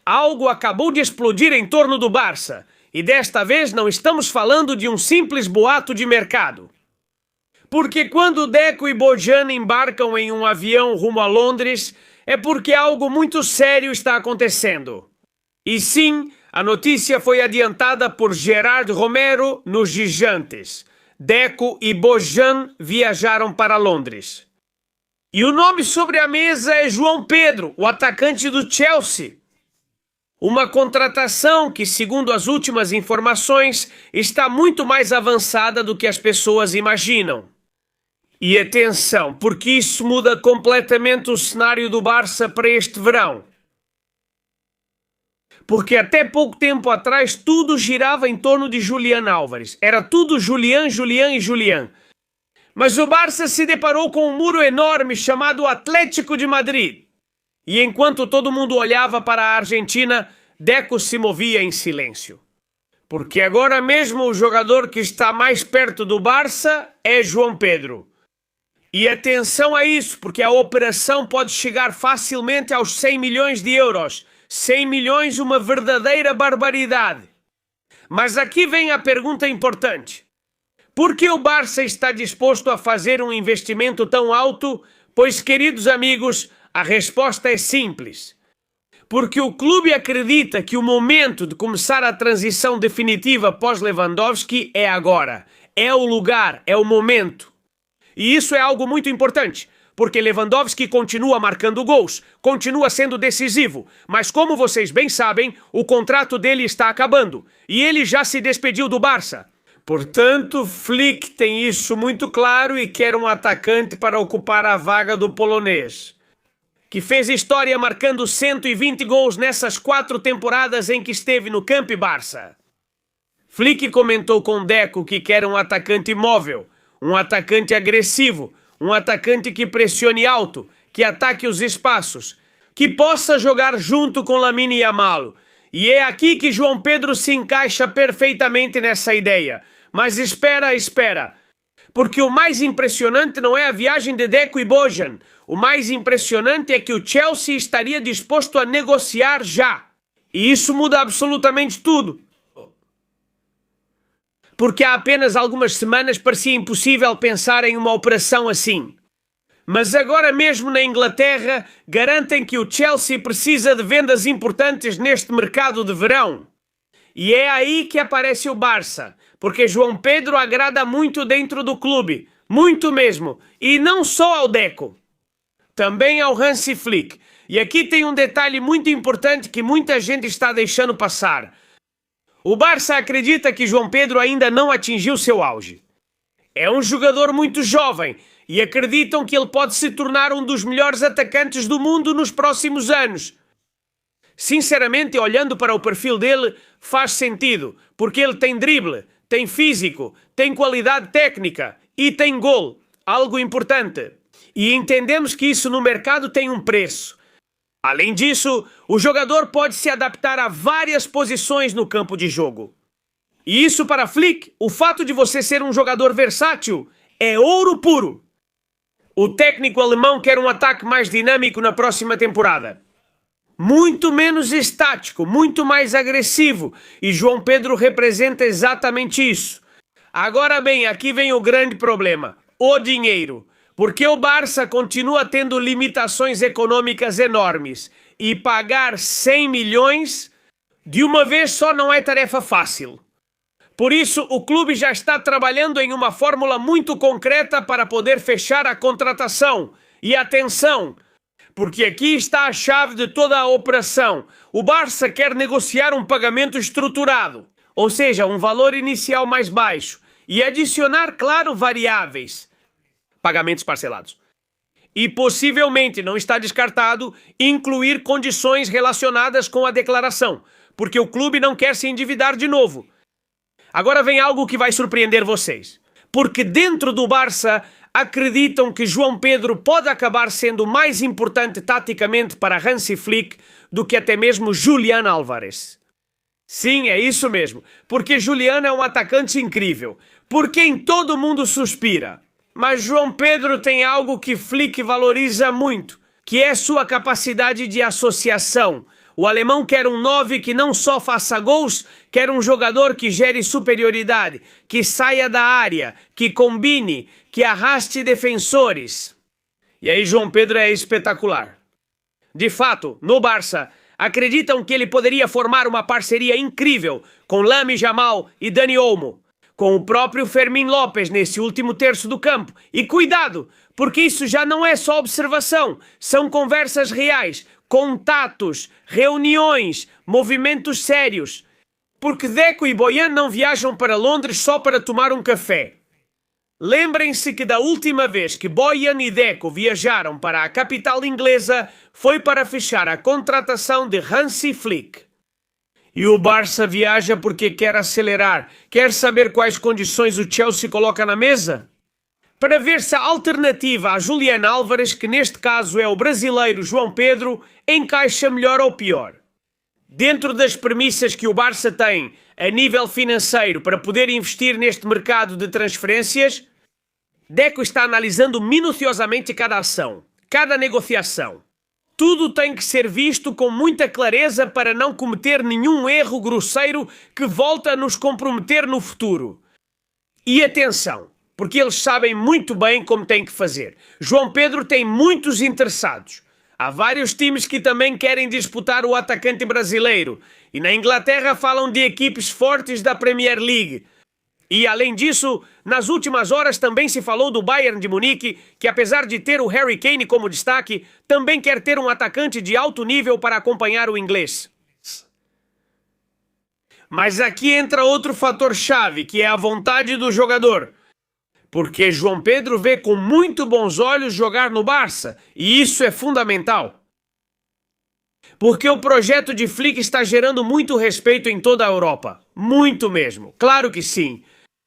Algo acabou de explodir em torno do Barça, e desta vez não estamos falando de um simples boato de mercado. Porque quando Deco e Bojan embarcam em um avião rumo a Londres, é porque algo muito sério está acontecendo. E sim, a notícia foi adiantada por Gerard Romero nos Gigantes. Deco e Bojan viajaram para Londres. E o nome sobre a mesa é João Pedro, o atacante do Chelsea. Uma contratação que, segundo as últimas informações, está muito mais avançada do que as pessoas imaginam. E atenção, porque isso muda completamente o cenário do Barça para este verão. Porque até pouco tempo atrás tudo girava em torno de Julián Álvares. Era tudo Julián, Julián e Julián. Mas o Barça se deparou com um muro enorme chamado Atlético de Madrid. E enquanto todo mundo olhava para a Argentina, Deco se movia em silêncio. Porque agora mesmo o jogador que está mais perto do Barça é João Pedro. E atenção a isso, porque a operação pode chegar facilmente aos 100 milhões de euros. 100 milhões, uma verdadeira barbaridade. Mas aqui vem a pergunta importante. Por que o Barça está disposto a fazer um investimento tão alto? Pois, queridos amigos, a resposta é simples. Porque o clube acredita que o momento de começar a transição definitiva pós-Lewandowski é agora. É o lugar, é o momento. E isso é algo muito importante, porque Lewandowski continua marcando gols, continua sendo decisivo, mas como vocês bem sabem, o contrato dele está acabando, e ele já se despediu do Barça. Portanto, Flick tem isso muito claro e quer um atacante para ocupar a vaga do polonês, que fez história marcando 120 gols nessas 4 temporadas em que esteve no Camp Barça. Flick comentou com Deco que quer um atacante móvel, um atacante agressivo, um atacante que pressione alto, que ataque os espaços, que possa jogar junto com Lamine Yamal. E é aqui que João Pedro se encaixa perfeitamente nessa ideia. Mas espera, porque o mais impressionante não é a viagem de Deco e Bojan. O mais impressionante é que o Chelsea estaria disposto a negociar já. E isso muda absolutamente tudo. Porque há apenas algumas semanas parecia impossível pensar em uma operação assim. Mas agora mesmo na Inglaterra garantem que o Chelsea precisa de vendas importantes neste mercado de verão. E é aí que aparece o Barça, porque João Pedro agrada muito dentro do clube, muito mesmo, e não só ao Deco, também ao Hansi Flick. E aqui tem um detalhe muito importante que muita gente está deixando passar. O Barça acredita que João Pedro ainda não atingiu seu auge. É um jogador muito jovem e acreditam que ele pode se tornar um dos melhores atacantes do mundo nos próximos anos. Sinceramente, olhando para o perfil dele, faz sentido, porque ele tem drible, tem físico, tem qualidade técnica e tem gol, algo importante. E entendemos que isso no mercado tem um preço. Além disso, o jogador pode se adaptar a várias posições no campo de jogo. E isso para Flick, o fato de você ser um jogador versátil, é ouro puro. O técnico alemão quer um ataque mais dinâmico na próxima temporada. Muito menos estático, muito mais agressivo. E João Pedro representa exatamente isso. Agora bem, aqui vem o grande problema. O dinheiro. Porque o Barça continua tendo limitações econômicas enormes e pagar 100 milhões de uma vez só não é tarefa fácil. Por isso, o clube já está trabalhando em uma fórmula muito concreta para poder fechar a contratação. E atenção, porque aqui está a chave de toda a operação. O Barça quer negociar um pagamento estruturado, ou seja, um valor inicial mais baixo, e adicionar, claro, variáveis. Pagamentos parcelados. E possivelmente, não está descartado, incluir condições relacionadas com a declaração, porque o clube não quer se endividar de novo. Agora vem algo que vai surpreender vocês, porque dentro do Barça acreditam que João Pedro pode acabar sendo mais importante taticamente para Hansi Flick do que até mesmo Julián Álvares. Sim, é isso mesmo, porque Julián é um atacante incrível, por quem todo mundo suspira. Mas João Pedro tem algo que Flick valoriza muito, que é sua capacidade de associação, O alemão quer um 9 que não só faça gols, quer um jogador que gere superioridade, que saia da área, que combine, que arraste defensores. E aí João Pedro é espetacular. De fato, no Barça, acreditam que ele poderia formar uma parceria incrível com Lamine Yamal e Dani Olmo, com o próprio Fermín López nesse último terço do campo. E cuidado, porque isso já não é só observação, são conversas reais, contatos, reuniões, movimentos sérios. Porque Deco e Bojan não viajam para Londres só para tomar um café. Lembrem-se que da última vez que Bojan e Deco viajaram para a capital inglesa foi para fechar a contratação de Hansi Flick. E o Barça viaja porque quer acelerar, quer saber quais condições o Chelsea coloca na mesa? Para ver se a alternativa a Julián Álvares, que neste caso é o brasileiro João Pedro, encaixa melhor ou pior. Dentro das premissas que o Barça tem a nível financeiro para poder investir neste mercado de transferências, Deco está analisando minuciosamente cada ação, cada negociação. Tudo tem que ser visto com muita clareza para não cometer nenhum erro grosseiro que volta a nos comprometer no futuro. E atenção, porque eles sabem muito bem como têm que fazer. João Pedro tem muitos interessados. Há vários times que também querem disputar o atacante brasileiro. E na Inglaterra falam de equipes fortes da Premier League. E além disso, nas últimas horas também se falou do Bayern de Munique, que apesar de ter o Harry Kane como destaque, também quer ter um atacante de alto nível para acompanhar o inglês. Mas aqui entra outro fator-chave, que é a vontade do jogador. Porque João Pedro vê com muito bons olhos jogar no Barça, e isso é fundamental. Porque o projeto de Flick está gerando muito respeito em toda a Europa. Muito mesmo, claro que sim.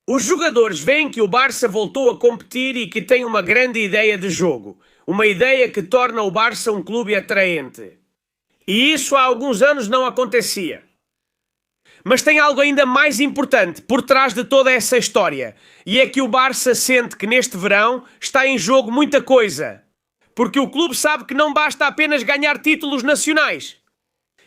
Os jogadores veem que o Barça voltou a competir e que tem uma grande ideia de jogo. Uma ideia que torna o Barça um clube atraente. E isso há alguns anos não acontecia. Mas tem algo ainda mais importante por trás de toda essa história. E é que o Barça sente que neste verão está em jogo muita coisa. Porque o clube sabe que não basta apenas ganhar títulos nacionais.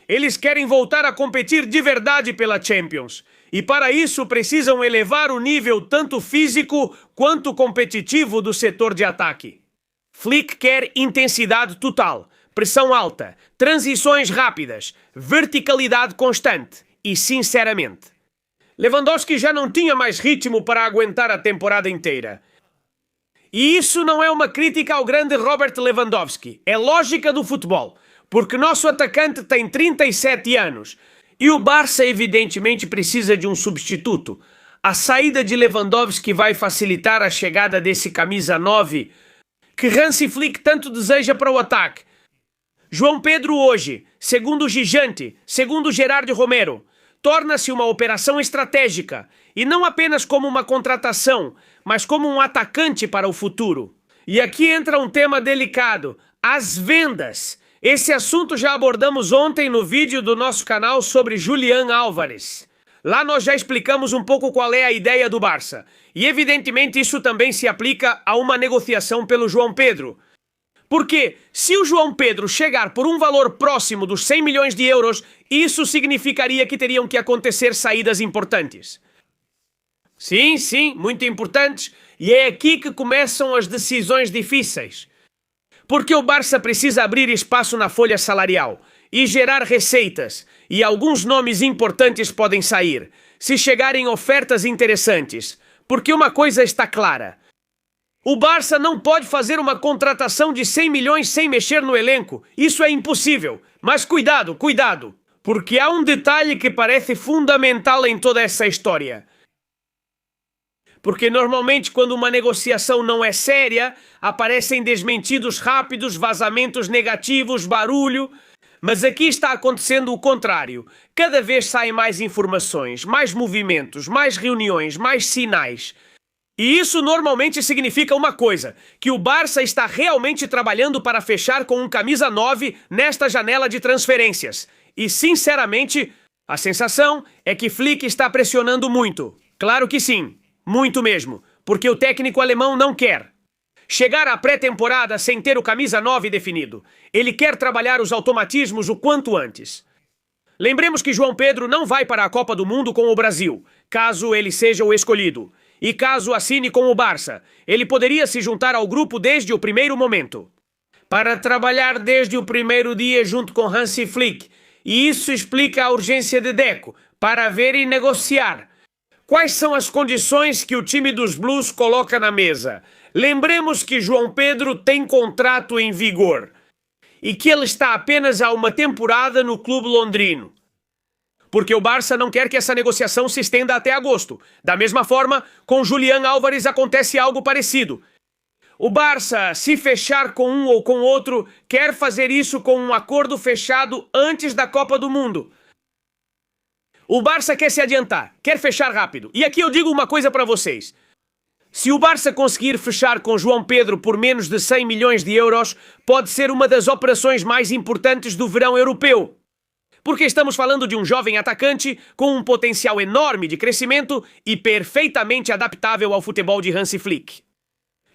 Eles querem voltar a competir de verdade pela Champions. E para isso precisam elevar o nível tanto físico quanto competitivo do setor de ataque. Flick quer intensidade total, pressão alta, transições rápidas, verticalidade constante e, sinceramente, Lewandowski já não tinha mais ritmo para aguentar a temporada inteira. E isso não é uma crítica ao grande Robert Lewandowski, é lógica do futebol, porque nosso atacante tem 37 anos e o Barça evidentemente precisa de um substituto. A saída de Lewandowski vai facilitar a chegada desse camisa 9 que Hansi Flick tanto deseja para o ataque. João Pedro hoje, segundo Gigante, segundo Gerardo Romero, torna-se uma operação estratégica e não apenas como uma contratação, mas como um atacante para o futuro. E aqui entra um tema delicado, as vendas. Esse assunto já abordamos ontem no vídeo do nosso canal sobre Julián Álvares. Lá nós já explicamos um pouco qual é a ideia do Barça. E evidentemente isso também se aplica a uma negociação pelo João Pedro. Porque se o João Pedro chegar por um valor próximo dos 100 milhões de euros, isso significaria que teriam que acontecer saídas importantes. Sim, muito importantes. E é aqui que começam as decisões difíceis. Porque o Barça precisa abrir espaço na folha salarial e gerar receitas, e alguns nomes importantes podem sair, se chegarem ofertas interessantes. Porque uma coisa está clara. O Barça não pode fazer uma contratação de 100 milhões sem mexer no elenco. Isso é impossível. Mas cuidado, porque há um detalhe que parece fundamental em toda essa história. Porque normalmente quando uma negociação não é séria, aparecem desmentidos rápidos, vazamentos negativos, barulho. Mas aqui está acontecendo o contrário. Cada vez saem mais informações, mais movimentos, mais reuniões, mais sinais. E isso normalmente significa uma coisa, que o Barça está realmente trabalhando para fechar com um camisa 9 nesta janela de transferências. E sinceramente, a sensação é que Flick está pressionando muito. Claro que sim. Muito mesmo, porque o técnico alemão não quer chegar à pré-temporada sem ter o camisa 9 definido. Ele quer trabalhar os automatismos o quanto antes. Lembremos que João Pedro não vai para a Copa do Mundo com o Brasil, caso ele seja o escolhido. E caso assine com o Barça, ele poderia se juntar ao grupo desde o primeiro momento, para trabalhar desde o primeiro dia junto com Hansi Flick. E isso explica a urgência de Deco, para ver e negociar. Quais são as condições que o time dos Blues coloca na mesa? Lembremos que João Pedro tem contrato em vigor e que ele está apenas há uma temporada no clube londrino. Porque o Barça não quer que essa negociação se estenda até agosto. Da mesma forma, com Julián Álvares acontece algo parecido. O Barça, se fechar com um ou com outro, quer fazer isso com um acordo fechado antes da Copa do Mundo. O Barça quer se adiantar, quer fechar rápido. E aqui eu digo uma coisa para vocês. Se o Barça conseguir fechar com João Pedro por menos de 100 milhões de euros, pode ser uma das operações mais importantes do verão europeu. Porque estamos falando de um jovem atacante com um potencial enorme de crescimento e perfeitamente adaptável ao futebol de Hansi Flick.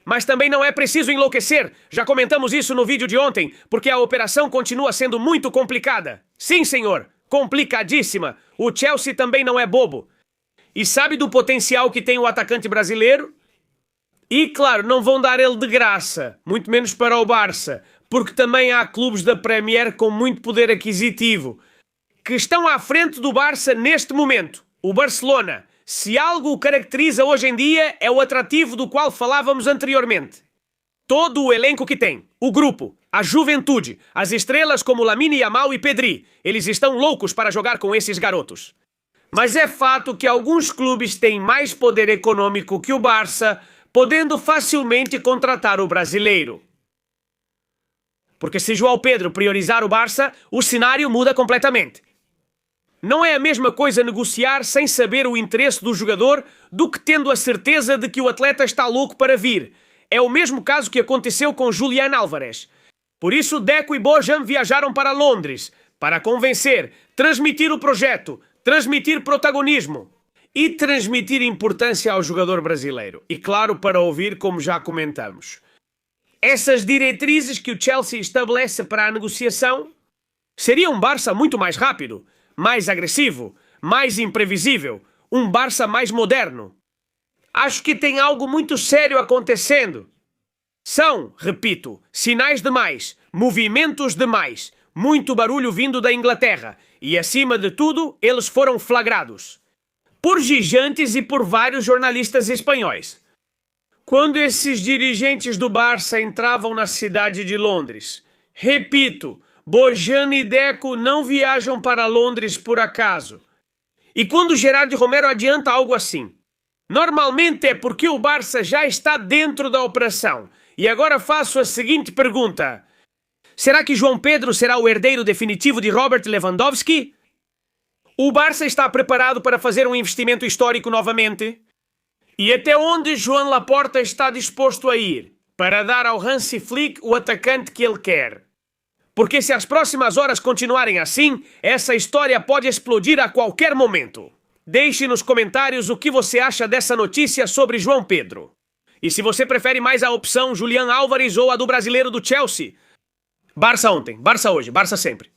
Mas também não é preciso enlouquecer, já comentamos isso no vídeo de ontem, porque a operação continua sendo muito complicada. Sim, senhor, complicadíssima. O Chelsea também não é bobo. E sabe do potencial que tem o atacante brasileiro? E claro, não vão dar ele de graça, muito menos para o Barça, porque também há clubes da Premier com muito poder aquisitivo, que estão à frente do Barça neste momento. O Barcelona, se algo o caracteriza hoje em dia, é o atrativo do qual falávamos anteriormente. Todo o elenco que tem, o grupo, a juventude, as estrelas como Lamine Yamal e Pedri, eles estão loucos para jogar com esses garotos. Mas é fato que alguns clubes têm mais poder econômico que o Barça, podendo facilmente contratar o brasileiro. Porque se João Pedro priorizar o Barça, o cenário muda completamente. Não é a mesma coisa negociar sem saber o interesse do jogador do que tendo a certeza de que o atleta está louco para vir. É o mesmo caso que aconteceu com Julián Álvares. Por isso, Deco e Bojan viajaram para Londres, para convencer, transmitir o projeto, transmitir protagonismo e transmitir importância ao jogador brasileiro. E claro, para ouvir, como já comentamos. Essas diretrizes que o Chelsea estabelece para a negociação seria um Barça muito mais rápido, mais agressivo, mais imprevisível, um Barça mais moderno. Acho que tem algo muito sério acontecendo. São, repito, sinais demais, movimentos demais, muito barulho vindo da Inglaterra e, acima de tudo, eles foram flagrados por gigantes e por vários jornalistas espanhóis. Quando esses dirigentes do Barça entravam na cidade de Londres, repito, Bojan e Deco não viajam para Londres por acaso. E quando Gerardo Romero adianta algo assim, normalmente é porque o Barça já está dentro da operação. E agora faço a seguinte pergunta. Será que João Pedro será o herdeiro definitivo de Robert Lewandowski? O Barça está preparado para fazer um investimento histórico novamente? E até onde Joan Laporta está disposto a ir para dar ao Hansi Flick o atacante que ele quer? Porque se as próximas horas continuarem assim, essa história pode explodir a qualquer momento. Deixe nos comentários o que você acha dessa notícia sobre João Pedro. E se você prefere mais a opção Julián Álvares ou a do brasileiro do Chelsea? Barça ontem, Barça hoje, Barça sempre.